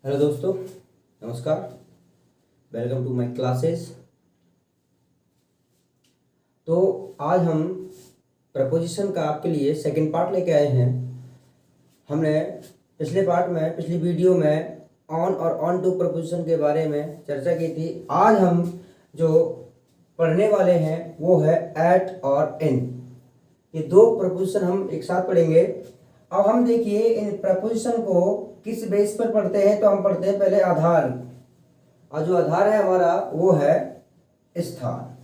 Hello दोस्तों, नमस्कार। Welcome to my classes. तो आज हम प्रपोजिशन का आपके लिए सेकंड पार्ट लेके आए हैं। हमने पिछली वीडियो में ऑन और ऑन टू प्रपोजिशन के बारे में चर्चा की थी। आज हम जो पढ़ने वाले हैं वो है एट और इन। ये दो प्रपोजिशन हम एक साथ पढ़ेंगे। अब हम देखिए इन प्रपोजिशन को किस बेस पर पढ़ते हैं। तो हम पढ़ते हैं पहले आधार, और जो आधार है हमारा वो है स्थान।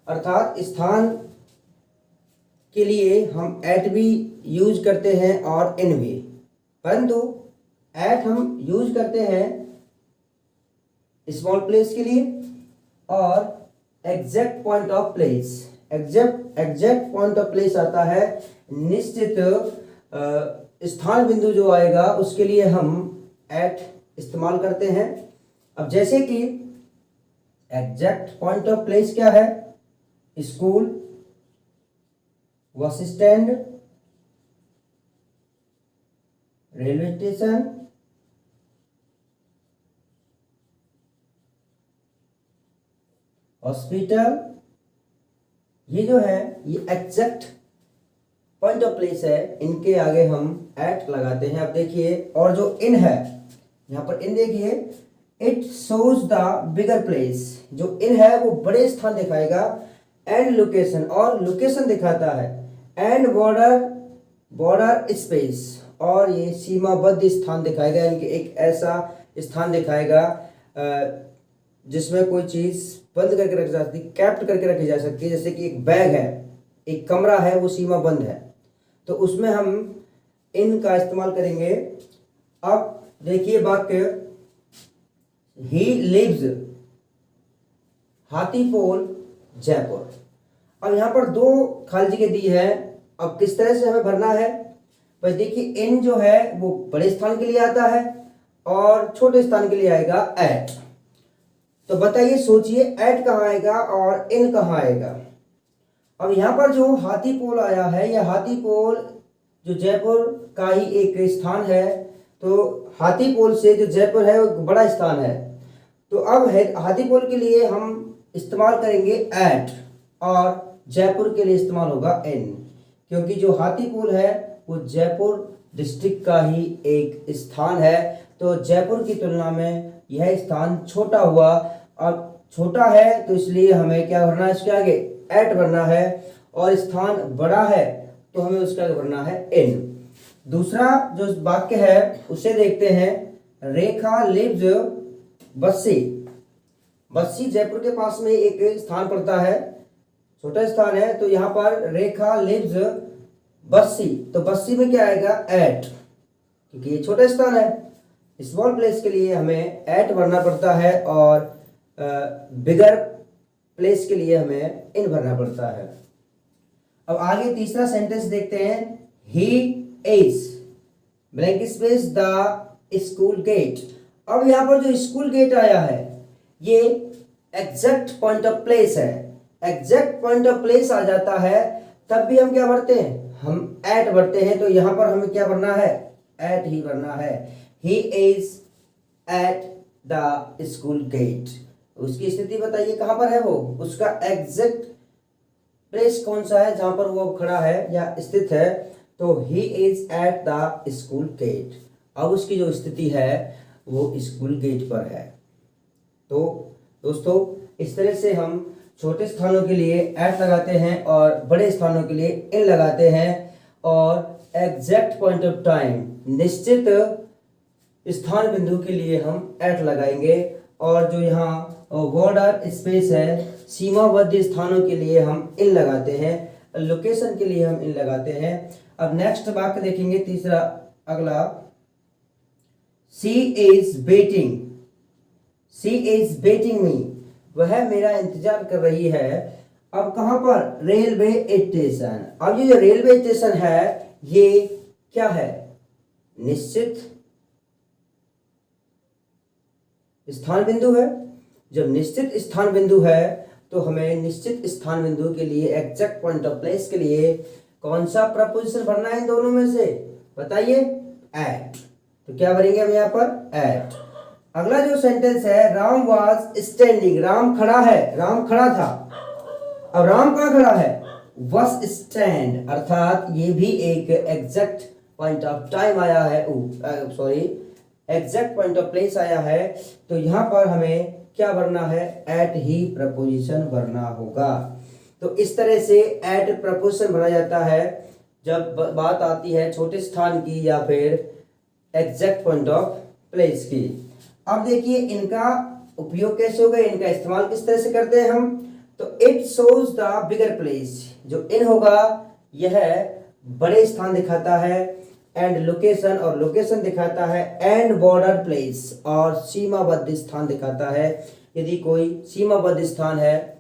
अर्थात स्थान के लिए हम एट भी यूज करते हैं और इन भी, परंतु एट हम यूज करते हैं स्मॉल प्लेस के लिए और exact point of place. Exact point of place आता है, निश्चित स्थान बिंदु जो आएगा उसके लिए हम एट इस्तेमाल करते हैं। अब जैसे कि एग्जैक्ट पॉइंट ऑफ प्लेस क्या है? School, bus stand, railway station, hospital. ये जो है ये एग्जैक्ट पॉइंट ऑफ प्लेस है, इनके आगे हम एट लगाते हैं। अब देखिए, और जो इन है यहाँ पर इन देखिए, it shows the bigger place. जो इन है वो बड़े स्थान दिखाएगा, एंड लोकेशन, और लोकेशन दिखाता है, एंड बॉर्डर स्पेस, और ये सीमाबद्ध स्थान दिखाएगा। इनके एक ऐसा स्थान दिखाएगा जिसमें कोई चीज बंद करके रखी जा सकती, कैप्ट करके रखी जा सकती है। जैसे कि एक बैग है, एक कमरा है, वो सीमा बंद है, तो उसमें हम इन का इस्तेमाल करेंगे। अब देखिए वाक्य, ही लिव्स हाथीपोल जयपुर। अब यहाँ पर दो खाली जगह दी है। अब किस तरह से हमें भरना है? बस देखिए, इन जो है वो बड़े स्थान के लिए आता है और छोटे स्थान के लिए आएगा एट। तो बताइए, सोचिए, एट कहाँ आएगा और इन कहाँ आएगा? अब यहाँ पर जो हाथीपोल आया है, यह हाथीपोल जो जयपुर का ही एक स्थान है। तो हाथीपोल से जो जयपुर है वो बड़ा स्थान है। तो अब हाथीपोल के लिए हम इस्तेमाल करेंगे एट, और जयपुर के लिए इस्तेमाल होगा इन, क्योंकि जो हाथीपोल है वो जयपुर डिस्ट्रिक्ट का ही एक स्थान है। तो जयपुर की तुलना में यह स्थान छोटा हुआ। अब छोटा है तो इसलिए हमें क्या भरना है? इसके आगे एट भरना है, और स्थान बड़ा है तो हमें उसका आगे भरना है इन। दूसरा जो वाक्य है उसे देखते हैं। रेखा लिव्स बस्सी। बस्सी जयपुर के पास में एक स्थान पड़ता है, छोटा स्थान है। तो यहाँ पर रेखा लिव्स बस्सी, तो बस्सी में क्या आएगा? एट, क्योंकि ये छोटा स्थान है। स्मॉल प्लेस के लिए हमें एट भरना पड़ता है, और बिगर प्लेस के लिए हमें इन भरना पड़ता है। अब आगे तीसरा सेंटेंस देखते हैं। He is blank space the school gate. अब यहाँ पर जो स्कूल गेट आया है ये एग्जैक्ट पॉइंट ऑफ प्लेस है। एग्जैक्ट पॉइंट ऑफ प्लेस आ जाता है तब भी हम क्या भरते हैं? हम एट भरते हैं। तो यहाँ पर हमें क्या भरना है? एट ही भरना है। He is at the school gate. उसकी स्थिति बताइए कहां पर है वो, उसका एग्जैक्ट प्लेस कौन सा है जहां पर वो खड़ा है या स्थित है? तो he is at the school gate. अब उसकी जो स्थिति है वो स्कूल गेट पर है। तो दोस्तों, इस तरह से हम छोटे स्थानों के लिए एट लगाते हैं और बड़े स्थानों के लिए इन लगाते हैं। और एग्जैक्ट पॉइंट ऑफ टाइम, निश्चित स्थान बिंदु के लिए हम एट लगाएंगे। और जो यहाँ बॉर्डर स्पेस है, सीमाबद्ध स्थानों के लिए हम इन लगाते हैं। लोकेशन के लिए हम इन लगाते हैं। अब नेक्स्ट वाक्य देखेंगे, तीसरा अगला। She is waiting, she is waiting me. वह मेरा इंतजार कर रही है। अब कहां पर? Railway station. अब ये जो रेलवे स्टेशन है ये क्या है? निश्चित स्थान बिंदु है। जब निश्चित स्थान बिंदु है तो हमें निश्चित स्थान बिंदु के लिए, एग्जैक्ट पॉइंट ऑफ प्लेस के लिए कौन सा प्रपोजिशन भरना है इन दोनों में से? बताइए। एट। तो क्या भरेंगे हम यहाँ पर? एट। अगला जो सेंटेंस है, राम वॉज स्टैंडिंग, राम खड़ा है, राम खड़ा था। अब राम कहाँ खड़ा है, वॉज स्टैंड, अर्थात ये भी एक एग्जैक्ट पॉइंट ऑफ टाइम आया है, sorry exact point of place आया है। तो यहाँ पर हमें क्या भरना है, एट ही प्रपोजिशन भरना होगा। तो इस तरह से एट प्रपोजिशन भरा जाता है जब बात आती है छोटे स्थान की या फिर एग्जैक्ट पॉइंट ऑफ प्लेस की। अब देखिए इनका उपयोग कैसे होगा, इनका इस्तेमाल किस तरह से करते हैं हम। तो it shows the bigger place, जो इन होगा यह बड़े स्थान दिखाता है, एंड लोकेशन और लोकेशन दिखाता है, एंड बॉर्डर प्लेस और सीमाबद्ध स्थान दिखाता है। यदि कोई सीमाबद्ध स्थान है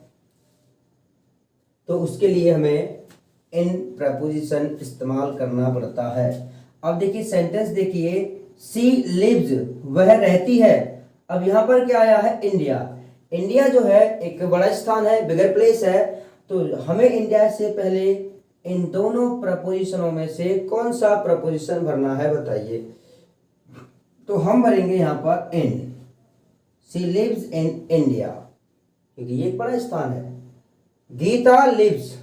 तो उसके लिए हमें इन प्रपोजिशन इस्तेमाल करना पड़ता है। अब देखिए सेंटेंस देखिए, सी लिव्स, वह रहती है। अब यहाँ पर क्या आया है, इंडिया। इंडिया जो है एक बड़ा स्थान है, बिगर प्लेस है। तो हमें इंडिया से पहले इन दोनों प्रपोजिशनों में से कौन सा प्रपोजिशन भरना है बताइए। तो हम भरेंगे यहाँ पर इन, सी लिव्स इन इंडिया, क्योंकि ये एक बड़ा स्थान है। गीता लिव्स,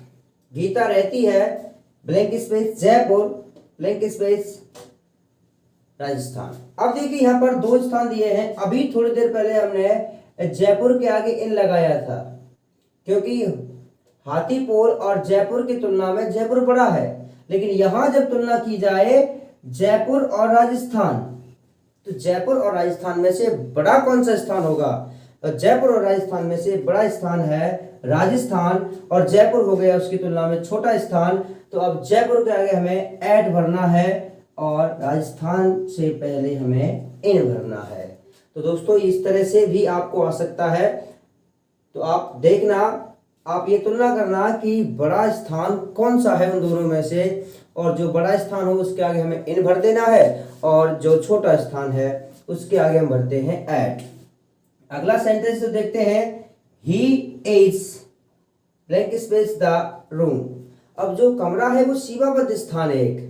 गीता रहती है, blank space Jaipur, blank space Rajasthan. अब देखिए यहाँ पर दो स्थान दिए हैं। अभी थोड़ी देर पहले हमने जयपुर के आगे इन लगाया था, क्योंकि हाथीपोल और जयपुर की तुलना में जयपुर बड़ा है। लेकिन यहां जब तुलना की जाए जयपुर और राजस्थान, तो जयपुर और राजस्थान में से बड़ा कौन सा स्थान होगा, तो जयपुर और राजस्थान में से बड़ा स्थान है राजस्थान, और जयपुर हो गया उसकी तुलना में छोटा स्थान। तो अब जयपुर के आगे हमें एट भरना है और राजस्थान से पहले हमें इन भरना है। तो दोस्तों इस तरह से भी आपको आ सकता है। तो आप देखना, आप ये तुलना करना कि बड़ा स्थान कौन सा है उन दोनों में से, और जो बड़ा स्थान हो उसके आगे हमें इन भर देना है, और जो छोटा स्थान है उसके आगे हम भरते हैं एट। अगला सेंटेंस देखते हैं, he is blank space the room. अब जो कमरा है वो सीमाबद्ध स्थान है, एक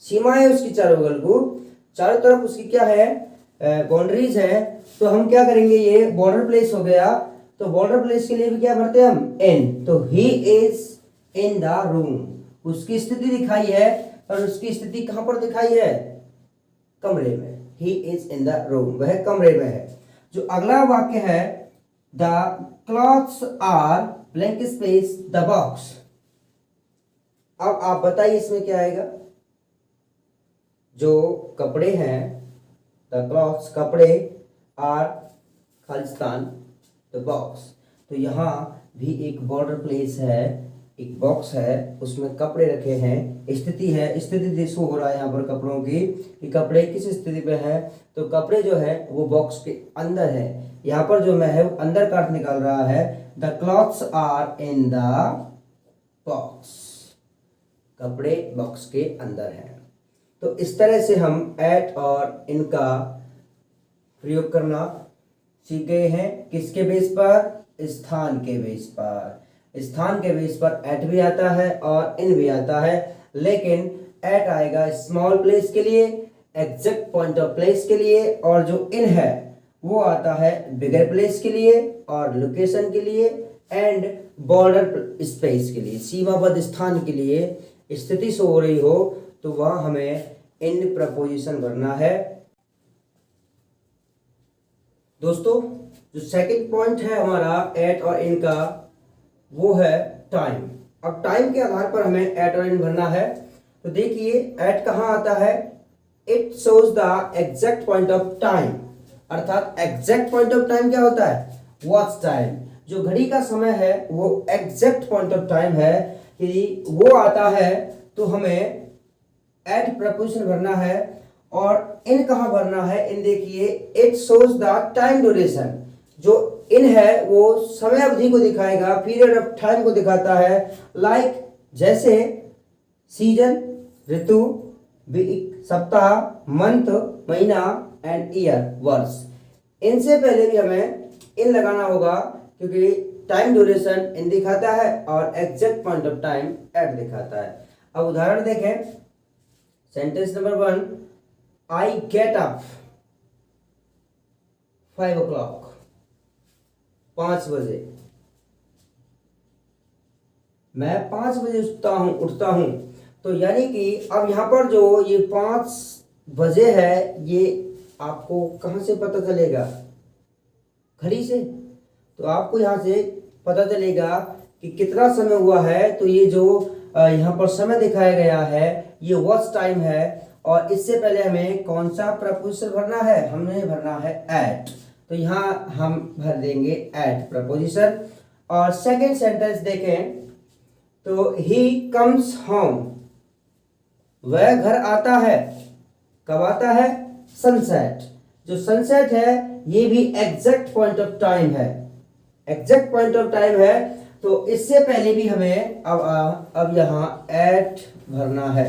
सीमा है उसकी चारों बगल को, चारों तरफ उसकी क्या है, बाउंड्रीज है। तो हम क्या करेंगे, ये बॉर्डर प्लेस हो गया। तो बॉर्डर प्लेस के लिए भी क्या भरते हैं हम, इन। तो he is in the room, उसकी स्थिति दिखाई है, और उसकी स्थिति कहां पर दिखाई है, कमरे में। He is in the room, वह कमरे में है। जो अगला वाक्य है, the clothes are blank space the box. अब आप बताइए इसमें क्या आएगा, जो कपड़े हैं, द क्लॉथ्स कपड़े, आर खालिस्तान, द बॉक्स। तो यहाँ भी एक बॉर्डर प्लेस है, एक बॉक्स है, उसमें कपड़े रखे हैं, स्थिति है, स्थिति देखो हो रहा है यहाँ पर कपड़ों की कि कपड़े किस स्थिति पे है। तो कपड़े जो है वो बॉक्स के अंदर है। यहाँ पर जो मैं है वो अंदर का अर्थ निकाल रहा है, the clothes are in the box, कपड़े बॉक्स के अंदर है। तो इस तरह से हम एट और इनका प्रयोग करना सीख गए हैं। किसके बेस पर, स्थान के बेस पर। स्थान के बेस पर एट भी आता है और इन भी आता है, लेकिन एट आएगा स्मॉल प्लेस के लिए, एग्जैक्ट पॉइंट ऑफ प्लेस के लिए, और जो इन है वो आता है बिगर प्लेस के लिए और लोकेशन के लिए, एंड बॉर्डर स्पेस के लिए, सीमाबद्ध स्थान के लिए। स्थिति से हो रही हो तो वह हमें इन प्रपोजिशन भरना है। दोस्तों जो सेकंड पॉइंट है हमारा एट और इन का, वो है टाइम। अब टाइम के आधार पर हमें एट और इन भरना है। तो देखिए एट कहाँ आता है, it shows the exact point of time, अर्थात एग्जैक्ट पॉइंट ऑफ टाइम क्या होता है, वॉच टाइम। जो घड़ी का समय है वो एग्जैक्ट पॉइंट ऑफ टाइम है। यदि वो आता है तो हमें एट प्रपोजिशन भरना है। और इन कहाँ भरना है, इन देखिए, it shows the time duration. जो इन है वो समय अवधि को दिखाएगा, पीरियड ऑफ टाइम को दिखाता है। लाइक जैसे सीजन, ऋतु, वीक, सप्ताह, मंथ, महीना, एंड ईयर, वर्ष। इनसे पहले भी हमें इन लगाना होगा, क्योंकि टाइम ड्यूरेशन इन दिखाता है और exact point of time at दिखाता है। अब उदाहरण देखें, sentence number 1, I get up 5 o'clock, 5 बजे। मैं 5 बजे उठता हूं। तो यानी कि अब यहाँ पर जो ये 5 बजे है, ये आपको कहाँ से पता चलेगा? घड़ी से। तो आपको यहाँ से पता चलेगा कि कितना समय हुआ है। तो ये जो यहाँ पर समय दिखाया गया है, ये वॉच टाइम है। और इससे पहले हमें कौन सा प्रपोजिशन भरना है? हमें भरना है एट। तो यहाँ हम भर देंगे एट प्रपोजिशन। और सेकेंड सेंटेंस देखें तो ही कम्स होम, वह घर आता है। कब आता है? सनसेट। जो सनसेट है ये भी एग्जैक्ट पॉइंट ऑफ टाइम है, एग्जैक्ट पॉइंट ऑफ टाइम है। तो इससे पहले भी हमें अब यहां एट भरना है।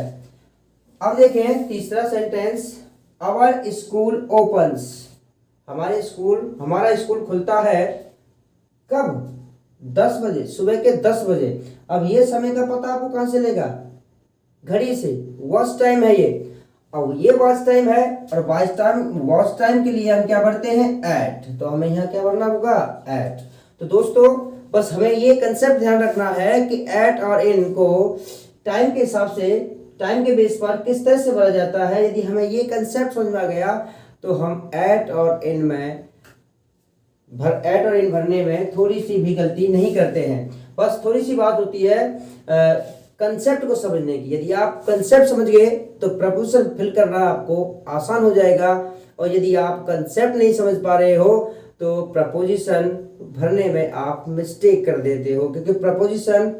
अब देखें तीसरा सेंटेंस, आवर स्कूल ओपन्स, हमारा स्कूल खुलता है। कब? 10 बजे, सुबह के 10 बजे। अब ये समय का पता आपको कहां से लेगा? घड़ी से। वॉच टाइम है ये। अब ये वॉच टाइम है, और वॉच टाइम के लिए हम क्या भरते हैं? एट। तो हमें यहाँ क्या भरना होगा? एट। तो दोस्तों बस हमें ये कंसेप्ट ध्यान रखना है कि एट और इन को टाइम के हिसाब से, टाइम के बेस पर किस तरह से भरा जाता है। यदि हमें ये कंसेप्ट समझ में आ गया तो हम एट और इन भरने में थोड़ी सी भी गलती नहीं करते हैं। बस थोड़ी सी बात होती है कंसेप्ट को समझने की। यदि आप कंसेप्ट समझ गए तो प्रपोजिशन फिल करना आपको आसान हो जाएगा। और यदि आप कंसेप्ट नहीं समझ पा रहे हो तो प्रपोजिशन भरने में आप मिस्टेक कर देते हो, क्योंकि प्रपोजिशन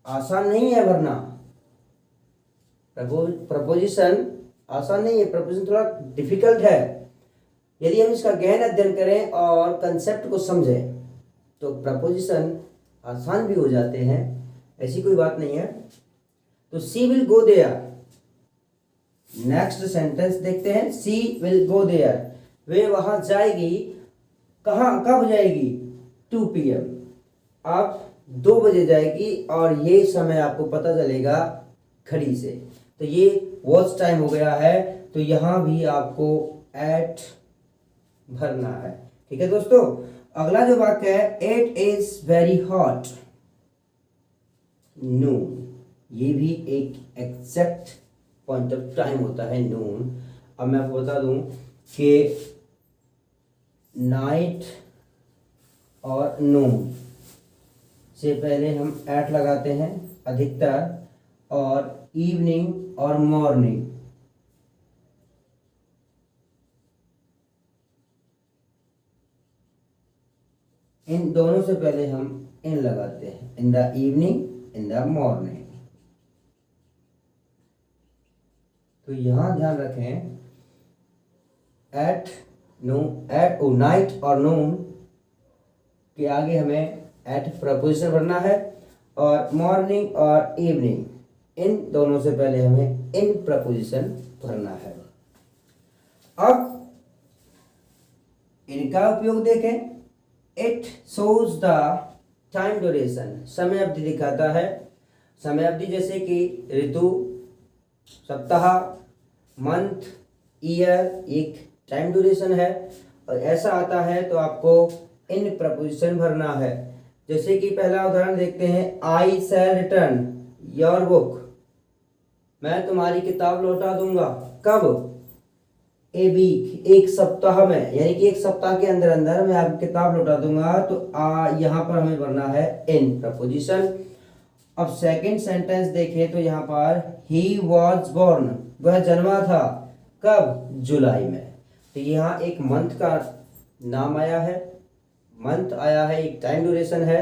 आसान नहीं है भरना। प्रपोजिशन आसान नहीं है, प्रपोजिशन थोड़ा डिफिकल्ट है। यदि हम इसका गहन अध्ययन करें और कंसेप्ट को समझें तो प्रपोजिशन आसान भी हो जाते हैं, ऐसी कोई बात नहीं है। तो she will go there, next sentence देखते हैं। सी विल गो देयर, वे वहां जाएगी। कहाँ, कब जाएगी? 2 PM। अब 2 बजे जाएगी, और ये समय आपको पता चलेगा घड़ी से। तो ये वॉच टाइम हो गया है। तो यहां भी आपको एट भरना है। ठीक है दोस्तों। अगला जो वाक्य है, इट इज वेरी हॉट नून, ये भी एक एग्जैक्ट पॉइंट ऑफ टाइम होता है, नून। अब मैं आपको बता दूं कि नाइट और नून से पहले हम एट लगाते हैं अधिकतर, और इवनिंग और मॉर्निंग इन दोनों से पहले हम इन लगाते हैं, in the evening, in the morning. तो यहां ध्यान रखें, एट नाइट और नून के आगे हमें एट प्रपोजिशन भरना है, और मॉर्निंग और इवनिंग इन दोनों से पहले हमें इन प्रपोजिशन भरना है। अब इनका उपयोग देखें। It shows the time duration, समय अवधि दिखाता है। समय अवधि जैसे कि ऋतु, सप्ताह, मंथ, ईयर एक टाइम ड्यूरेशन है। और ऐसा आता है तो आपको इन प्रपोजिशन भरना है। जैसे कि पहला उदाहरण देखते हैं, आई शैल रिटर्न योर बुक, मैं तुम्हारी किताब लौटा दूंगा। कब? ए वीक, एक सप्ताह में, यानी कि एक सप्ताह के अंदर अंदर मैं आपकी किताब लौटा दूंगा। तो यहाँ पर हमें भरना है इन प्रपोजिशन। अब सेकंड सेंटेंस देखें तो यहाँ पर ही वॉज बोर्न, वह जन्मा था। कब? जुलाई में। तो यहाँ एक मंथ का नाम आया है, मंथ आया है, एक टाइम ड्यूरेशन है।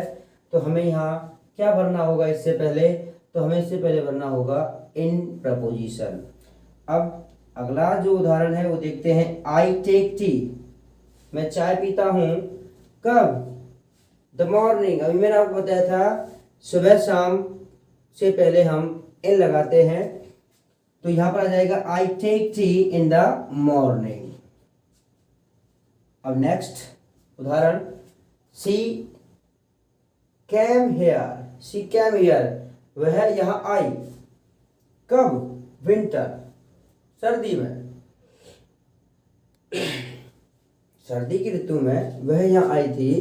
तो हमें यहाँ क्या भरना होगा इससे पहले? तो हमें इससे पहले भरना होगा इन प्रपोजिशन। अब अगला जो उदाहरण है वो देखते हैं, आई टेक टी, मैं चाय पीता हूँ। कब? द मॉर्निंग, अभी मैंने आपको बताया था सुबह शाम से पहले हम इन लगाते हैं। तो यहां पर आ जाएगा I take tea in the morning. अब नेक्स्ट उदाहरण, she came here, she came here, वह यहां आई। कब? विंटर, सर्दी में। सर्दी की ऋतु में वह यहाँ आई थी।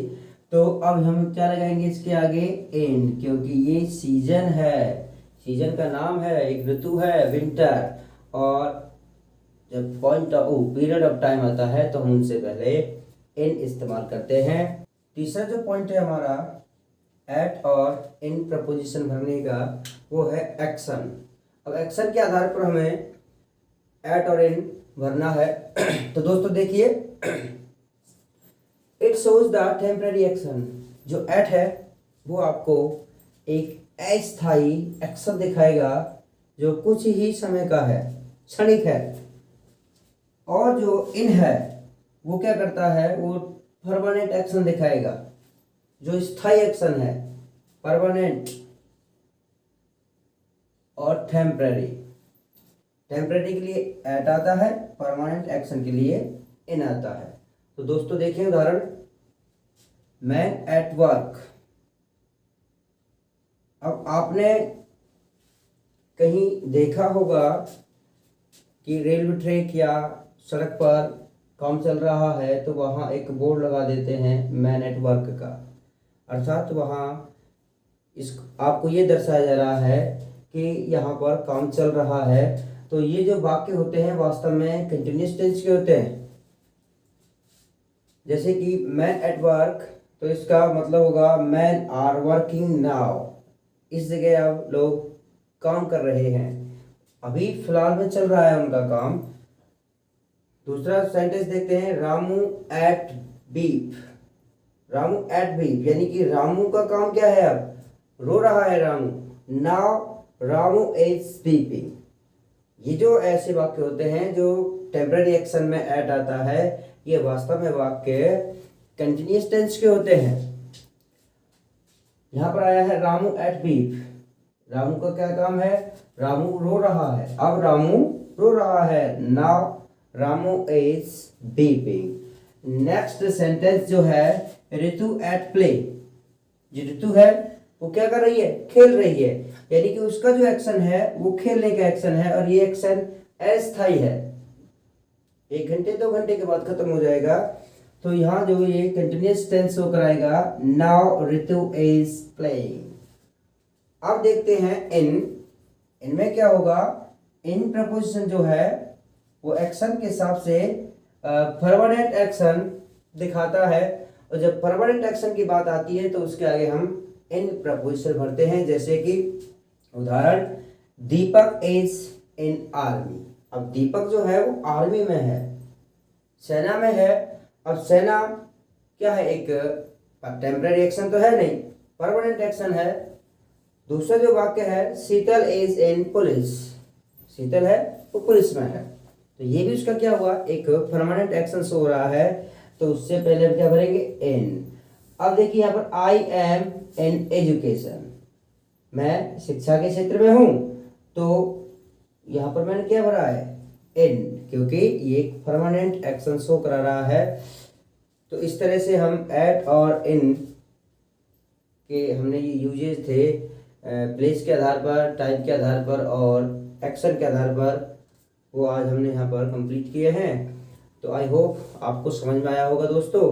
तो अब हम क्या लगाएंगे इसके आगे, इन, क्योंकि ये सीजन है, सीजन का नाम है, एक ऋतु है विंटर। और जब पीरियड ऑफ टाइम आता है तो हम उनसे पहले इन इस्तेमाल करते हैं। तीसरा जो पॉइंट है हमारा एट और इन प्रपोजिशन भरने का, वो है एक्शन। अब एक्शन के आधार पर हमें एट और इन भरना है। तो दोस्तों देखिए, it shows the temporary action. जो एट है वो आपको एक अस्थायी एक्शन दिखाएगा जो कुछ ही समय का है, क्षणिक है। और जो इन है वो क्या करता है, वो परमानेंट एक्शन दिखाएगा जो स्थायी एक्शन है, परमानेंट और टेम्पररी। टेम्पररी के लिए एट आता है, परमानेंट एक्शन के लिए इन आता है। तो दोस्तों देखिए उदाहरण, मैन एट वर्क। अब आपने कहीं देखा होगा कि रेलवे ट्रैक या सड़क पर काम चल रहा है तो वहाँ एक बोर्ड लगा देते हैं मैन एट वर्क का, अर्थात वहाँ इस आपको ये दर्शाया जा रहा है कि यहाँ पर काम चल रहा है। तो ये जो वाक्य होते हैं वास्तव में कंटिन्यूअस टेंस के होते हैं। जैसे कि मैन एट वर्क, तो इसका मतलब होगा मैन आर वर्किंग नाउ, इस जगह अब लोग काम कर रहे हैं, अभी फिलहाल में चल रहा है उनका काम। दूसरा सेंटेंस देखते हैं, Ramu at beep. Ramu at beep यानी कि रामू का काम क्या है, अब रो रहा है Ramu. Now Ramu is beeping. ये जो ऐसे वाक्य होते हैं जो टेम्पररी एक्शन में एट आता है, ये वास्तव में वाक्य कंटिन्यूअस टेंस के होते हैं। यहां पर आया है रामू एट बीप, रामू का क्या काम है, रामू रो रहा है, अब रामू रो रहा है। Now Ramu is beeping. Next sentence जो है, ऋतु एट प्ले। जो ऋतु है वो क्या कर रही है, खेल रही है, यानी कि उसका जो एक्शन है वो खेलने का एक्शन है और ये एक्शन अस्थायी है, 1 घंटे 2 घंटे के बाद खत्म हो जाएगा। तो यहाँ जो ये कंटिन्यूअस टेंस हो कराएगा, नाउ ऋतु इज प्लेइंग। अब देखते हैं इनमें क्या होगा, इन प्रपोजिशन जो है वो एक्शन के हिसाब से परमानेंट एक्शन दिखाता है। और जब परमानेंट एक्शन की बात आती है तो उसके आगे हम इन प्रपोजिशन भरते हैं। जैसे कि उदाहरण, दीपक इज इन आर्मी। अब दीपक जो है वो आर्मी में है, सेना में है। अब सेना क्या है, एक टेम्पररी एक्शन तो है नहीं, परमानेंट एक्शन है। दूसरा जो वाक्य है, शीतल इज इन पुलिस। शीतल है वो पुलिस में है, तो ये भी उसका क्या हुआ, एक परमानेंट एक्शन हो रहा है। तो उससे पहले हम क्या भरेंगे, इन। अब देखिए यहाँ पर, आई एम इन एजुकेशन। मैं शिक्षा के क्षेत्र में हूँ, तो यहाँ पर मैंने क्या भरा है, इन, क्योंकि ये एक परमानेंट एक्शन शो करा रहा है। तो इस तरह से हम एट और इन के हमने ये यूजेज थे प्लेस के आधार पर, टाइप के आधार पर और एक्शन के आधार पर, वो आज हमने यहाँ पर कंप्लीट किए हैं। तो आई होप आपको समझ में आया होगा दोस्तों।